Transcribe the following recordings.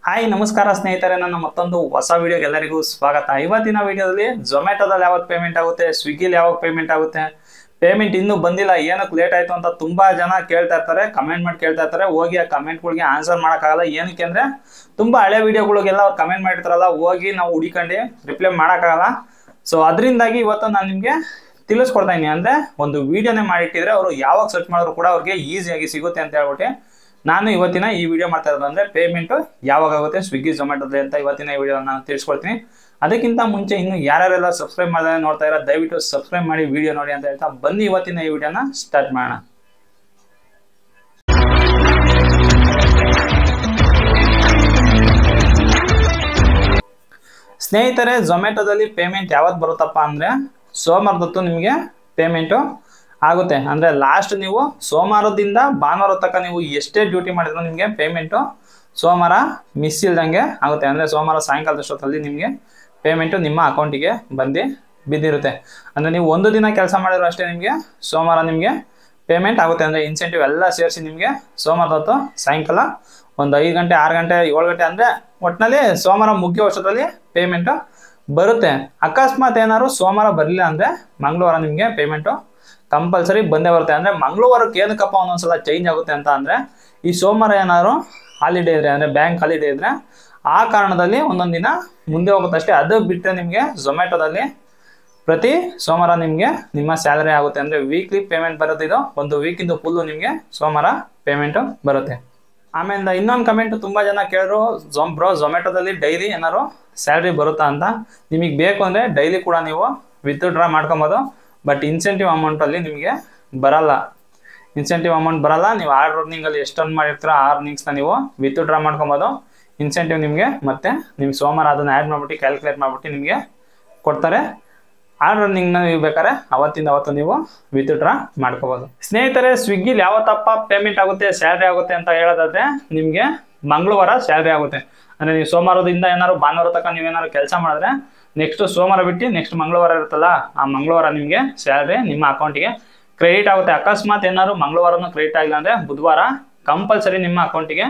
Hi ನಮಸ್ಕಾರ ಸ್ನೇಹಿತರೆ, ನನ್ನ ಮತ್ತೊಂದು ಹೊಸ ವಿಡಿಯೋಗೆ ಎಲ್ಲರಿಗೂ ಸ್ವಾಗತ. ಇವತ್ತಿನ ವಿಡಿಯೋದಲ್ಲಿ ಝೊಮ್ಯಾಟೋದಲ್ಲಿ ಯಾವಾಗ ಪೇಮೆಂಟ್ ಆಗುತ್ತೆ, ಸ್ವಿಗ್ಗಿಲಿ ಯಾವಾಗ ಪೇಮೆಂಟ್ ಆಗುತ್ತೆ, ಪೇಮೆಂಟ್ ಇನ್ನೂ ಬಂದಿಲ್ಲ, ಏನಕ್ಕೆ ಲೇಟ್ ಆಯಿತು ಅಂತ ತುಂಬ ಜನ ಕೇಳ್ತಾ ಇರ್ತಾರೆ, ಕಮೆಂಟ್ ಮಾಡಿ ಕೇಳ್ತಾ ಇರ್ತಾರೆ. ಹೋಗಿ ಆ ಕಮೆಂಟ್ಗಳಿಗೆ ಆನ್ಸರ್ ಮಾಡೋಕ್ಕಾಗಲ್ಲ. ಏನಕ್ಕೆ ಅಂದರೆ ತುಂಬ ಹಳೆ ವಿಡಿಯೋಗಳಿಗೆಲ್ಲ ಅವ್ರು ಕಮೆಂಟ್ ಮಾಡಿರ್ತಾರಲ್ಲ, ಹೋಗಿ ನಾವು ಹುಡುಕೊಂಡು ರಿಪ್ಲೈ ಮಾಡೋಕ್ಕಾಗಲ್ಲ. ಸೊ ಅದರಿಂದಾಗಿ ಇವತ್ತು ನಾನು ನಿಮಗೆ ತಿಳಿಸ್ಕೊಡ್ತಾ ಇದ್ದೀನಿ. ಅಂದರೆ ಒಂದು ವಿಡಿಯೋನೇ ಮಾಡಿಟ್ಟಿದ್ರೆ ಅವರು ಯಾವಾಗ ಸರ್ಚ್ ಮಾಡಿದ್ರು ಕೂಡ ಅವ್ರಿಗೆ ಈಸಿಯಾಗಿ ಸಿಗುತ್ತೆ ಅಂತ ಹೇಳ್ಬಿಟ್ಟು ನಾನು ಇವತ್ತಿನ ಈ ವಿಡಿಯೋ ಮಾಡ್ತಾ ಇರೋದು. ಅಂದರೆ ಪೇಮೆಂಟು ಯಾವಾಗ ಆಗುತ್ತೆ ಸ್ವಿಗ್ಗಿ ಝೊಮ್ಯಾಟೋದಲ್ಲಿ ಅಂತ ಇವತ್ತಿನ ಈ ವಿಡಿಯೋ ನಾನು ತಿಳಿಸ್ಕೊಡ್ತೀನಿ. ಅದಕ್ಕಿಂತ ಮುಂಚೆ ಇನ್ನು ಯಾರ್ಯಾರೆಲ್ಲ ಸಬ್ಸ್ಕ್ರೈಬ್ ಮಾಡಿದ್ರೆ ನೋಡ್ತಾ ಇರೋ ದಯವಿಟ್ಟು ಸಬ್ಸ್ಕ್ರೈಬ್ ಮಾಡಿ ವಿಡಿಯೋ ನೋಡಿ ಅಂತ ಹೇಳ್ತಾ ಬನ್ನಿ ಇವತ್ತಿನ ಈ ವಿಡಿಯೋನ ಸ್ಟಾರ್ಟ್ ಮಾಡೋಣ. ಸ್ನೇಹಿತರೆ, ಝೊಮ್ಯಾಟೋದಲ್ಲಿ ಪೇಮೆಂಟ್ ಯಾವತ್ತು ಬರುತ್ತಪ್ಪ ಅಂದರೆ ಸೋಮವಾರದೊತ್ತು ನಿಮಗೆ ಪೇಮೆಂಟು ಆಗುತ್ತೆ. ಅಂದರೆ ಲಾಸ್ಟ್ ನೀವು ಸೋಮವಾರದಿಂದ ಭಾನುವಾರ ತನಕ ನೀವು ಎಷ್ಟೇ ಡ್ಯೂಟಿ ಮಾಡಿದ್ರು ನಿಮಗೆ ಪೇಮೆಂಟು ಸೋಮವಾರ ಮಿಸ್ ಇಲ್ದಂಗೆ ಆಗುತ್ತೆ. ಅಂದರೆ ಸೋಮವಾರ ಸಾಯಂಕಾಲದಷ್ಟೊತ್ತಲ್ಲಿ ನಿಮಗೆ ಪೇಮೆಂಟು ನಿಮ್ಮ ಅಕೌಂಟಿಗೆ ಬಿದ್ದಿರುತ್ತೆ. ಅಂದರೆ ನೀವು ಒಂದು ದಿನ ಕೆಲಸ ಮಾಡಿದ್ರು ಅಷ್ಟೇ ನಿಮಗೆ ಸೋಮವಾರ ನಿಮಗೆ ಪೇಮೆಂಟ್ ಆಗುತ್ತೆ. ಅಂದರೆ ಇನ್ಸೆಂಟಿವ್ ಎಲ್ಲ ಸೇರಿಸಿ ನಿಮಗೆ ಸೋಮವಾರದೊತ್ತು ಸಾಯಂಕಾಲ ಒಂದು 5 ಗಂಟೆ 6 ಗಂಟೆ 7 ಗಂಟೆ ಅಂದರೆ ಒಟ್ಟಿನಲ್ಲಿ ಸೋಮವಾರ ಮುಗಿಯೋ ವರ್ಷದಲ್ಲಿ ಪೇಮೆಂಟು ಬರುತ್ತೆ. ಅಕಸ್ಮಾತ್ ಏನಾದ್ರು ಸೋಮವಾರ ಬರಲಿಲ್ಲ ಅಂದರೆ ಮಂಗಳವಾರ ನಿಮಗೆ ಪೇಮೆಂಟು ಕಂಪಲ್ಸರಿ ಬಂದೇ ಬರುತ್ತೆ. ಅಂದರೆ ಮಂಗಳವಾರಕ್ಕೆ ಏನಕ್ಕಪ್ಪ ಒಂದೊಂದ್ಸಲ ಚೇಂಜ್ ಆಗುತ್ತೆ ಅಂತ ಅಂದರೆ ಈ ಸೋಮವಾರ ಏನಾದ್ರು ಹಾಲಿಡೇ ಇದ್ರೆ, ಅಂದರೆ ಬ್ಯಾಂಕ್ ಹಾಲಿಡೇ ಇದ್ದರೆ ಆ ಕಾರಣದಲ್ಲಿ ಒಂದೊಂದು ದಿನ ಮುಂದೆ ಹೋಗುತ್ತಷ್ಟೇ. ಅದು ಬಿಟ್ಟರೆ ನಿಮಗೆ ಝೊಮ್ಯಾಟೋದಲ್ಲಿ ಪ್ರತಿ ಸೋಮವಾರ ನಿಮಗೆ ನಿಮ್ಮ ಸ್ಯಾಲರಿ ಆಗುತ್ತೆ. ಅಂದರೆ ವೀಕ್ಲಿ ಪೇಮೆಂಟ್ ಬರುತ್ತೆ. ಇದು ಒಂದು ವೀಕಿಂದು ಫುಲ್ಲು ನಿಮಗೆ ಸೋಮವಾರ ಪೇಮೆಂಟು ಬರುತ್ತೆ. ಆಮೇಲೆ ಇನ್ನೊಂದು ಕಮೆಂಟು ತುಂಬ ಜನ ಕೇಳಿದ್ರು, ಝೊಮ್ಯಾಟೋದಲ್ಲಿ ಡೈಲಿ ಏನಾದ್ರು ಸ್ಯಾಲ್ರಿ ಬರುತ್ತಾ ಅಂತ. ನಿಮಗೆ ಬೇಕು ಅಂದರೆ ಡೈಲಿ ಕೂಡ ನೀವು ವಿತ್ಡ್ರಾ ಮಾಡ್ಕೊಬೋದು. ಬಟ್ ಇನ್ಸೆಂಟಿವ್ ಅಮೌಂಟಲ್ಲಿ ನಿಮಗೆ ಬರಲ್ಲ. ಇನ್ಸೆಂಟಿವ್ ಅಮೌಂಟ್ ಬರಲ್ಲ. ನೀವು ಅರ್ನಿಂಗಲ್ಲಿ ಎಷ್ಟು ಅರ್ನ್ ಮಾಡಿರ್ತೀರೋ ಆ ಅರ್ನಿಂಗ್ಸ್ನ ನೀವು ವಿತ್ಡ್ರಾ ಮಾಡ್ಕೊಬೋದು. ಇನ್ಸೆಂಟಿವ್ ನಿಮಗೆ ಮತ್ತೆ ನಿಮ್ಗೆ ಸೋಮವಾರ ಅದನ್ನು ಆ್ಯಡ್ ಮಾಡಿಬಿಟ್ಟು ಕ್ಯಾಲ್ಕುಲೇಟ್ ಮಾಡಿಬಿಟ್ಟು ನಿಮಗೆ ಕೊಡ್ತಾರೆ. ಆ ರನ್ನಿಂಗ್ನ ನೀವು ಬೇಕಾದ್ರೆ ಅವತ್ತಿಂದ ಅವತ್ತು ನೀವು ವಿತ್ಡ್ರಾ ಮಾಡ್ಕೋಬೋದು. ಸ್ನೇಹಿತರೆ, ಸ್ವಿಗ್ಗಿಲಿ ಯಾವತ್ತಪ್ಪ ಪೇಮೆಂಟ್ ಆಗುತ್ತೆ ಸ್ಯಾಲ್ರಿ ಆಗುತ್ತೆ ಅಂತ ಹೇಳೋದಾದ್ರೆ ನಿಮಗೆ ಮಂಗಳವಾರ ಸ್ಯಾಲ್ರಿ ಆಗುತ್ತೆ. ಅಂದರೆ ನೀವು ಸೋಮವಾರದಿಂದ ಏನಾದ್ರು ಭಾನುವಾರ ತನಕ ನೀವೇನಾದ್ರು ಕೆಲಸ ಮಾಡಿದ್ರೆ ನೆಕ್ಸ್ಟ್ ಸೋಮವಾರ ಬಿಟ್ಟು ನೆಕ್ಸ್ಟ್ ಮಂಗಳವಾರ ಇರುತ್ತಲ್ಲ, ಆ ಮಂಗಳವಾರ ನಿಮಗೆ ಸ್ಯಾಲ್ರಿ ನಿಮ್ಮ ಅಕೌಂಟಿಗೆ ಕ್ರೆಡಿಟ್ ಆಗುತ್ತೆ. ಅಕಸ್ಮಾತ್ ಏನಾದ್ರು ಮಂಗಳವಾರನೂ ಕ್ರೆಡಿಟ್ ಆಗಿಲ್ಲ ಅಂದರೆ ಬುಧವಾರ ಕಂಪಲ್ಸರಿ ನಿಮ್ಮ ಅಕೌಂಟಿಗೆ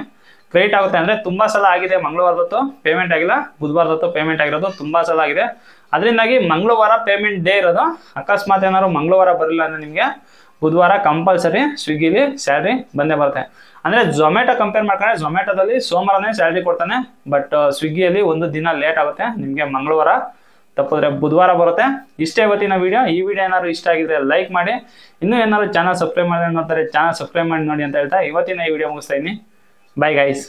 ಕ್ರೆಡಿಟ್ ಆಗುತ್ತೆ. ಅಂದರೆ ತುಂಬ ಸಲ ಆಗಿದೆ ಮಂಗಳವಾರದೊತ್ತು ಪೇಮೆಂಟ್ ಆಗಿಲ್ಲ, ಬುಧವಾರದೊತ್ತು ಪೇಮೆಂಟ್ ಆಗಿರೋದು ತುಂಬ ಸಲ ಆಗಿದೆ. ಅದರಿಂದಾಗಿ ಮಂಗಳವಾರ ಪೇಮೆಂಟ್ ಡೇ ಇರೋದು. ಅಕಸ್ಮಾತ್ ಏನಾದ್ರು ಮಂಗಳವಾರ ಬರಲಿಲ್ಲ ಅಂದರೆ ನಿಮಗೆ ಬುಧವಾರ ಕಂಪಲ್ಸರಿ ಸ್ವಿಗ್ಗಿಲಿ ಸ್ಯಾಲ್ರಿ ಬಂದೇ ಬರುತ್ತೆ. ಅಂದರೆ ಝೊಮ್ಯಾಟೋ ಕಂಪೇರ್ ಮಾಡ್ಕೊಂಡ್ರೆ ಝೊಮ್ಯಾಟೋದಲ್ಲಿ ಸೋಮವಾರನೇ ಸ್ಯಾಲ್ರಿ ಕೊಡ್ತಾನೆ. ಬಟ್ ಸ್ವಿಗ್ಗಿಯಲ್ಲಿ ಒಂದು ದಿನ ಲೇಟ್ ಆಗುತ್ತೆ. ನಿಮಗೆ ಮಂಗಳವಾರ ತಪ್ಪಿದ್ರೆ ಬುಧವಾರ ಬರುತ್ತೆ. ಇಷ್ಟೇ ಇವತ್ತಿನ ವಿಡಿಯೋ. ಈ ವಿಡಿಯೋ ಏನಾದ್ರು ಇಷ್ಟ ಆಗಿದ್ರೆ ಲೈಕ್ ಮಾಡಿ. ಇನ್ನೂ ಏನಾದ್ರು ಚಾನಲ್ ಸಬ್ಸ್ಕ್ರೈಬ್ ಮಾಡಿ ನೋಡ್ತಾರೆ ಚಾನಲ್ ಸಬ್ಸ್ಕ್ರೈಬ್ ಮಾಡಿ ನೋಡಿ ಅಂತ ಹೇಳ್ತಾ ಇವತ್ತಿನ ಈ ವಿಡಿಯೋ ಮುಗಿಸ್ತಾ ಇದ್ದೀನಿ. Bye guys.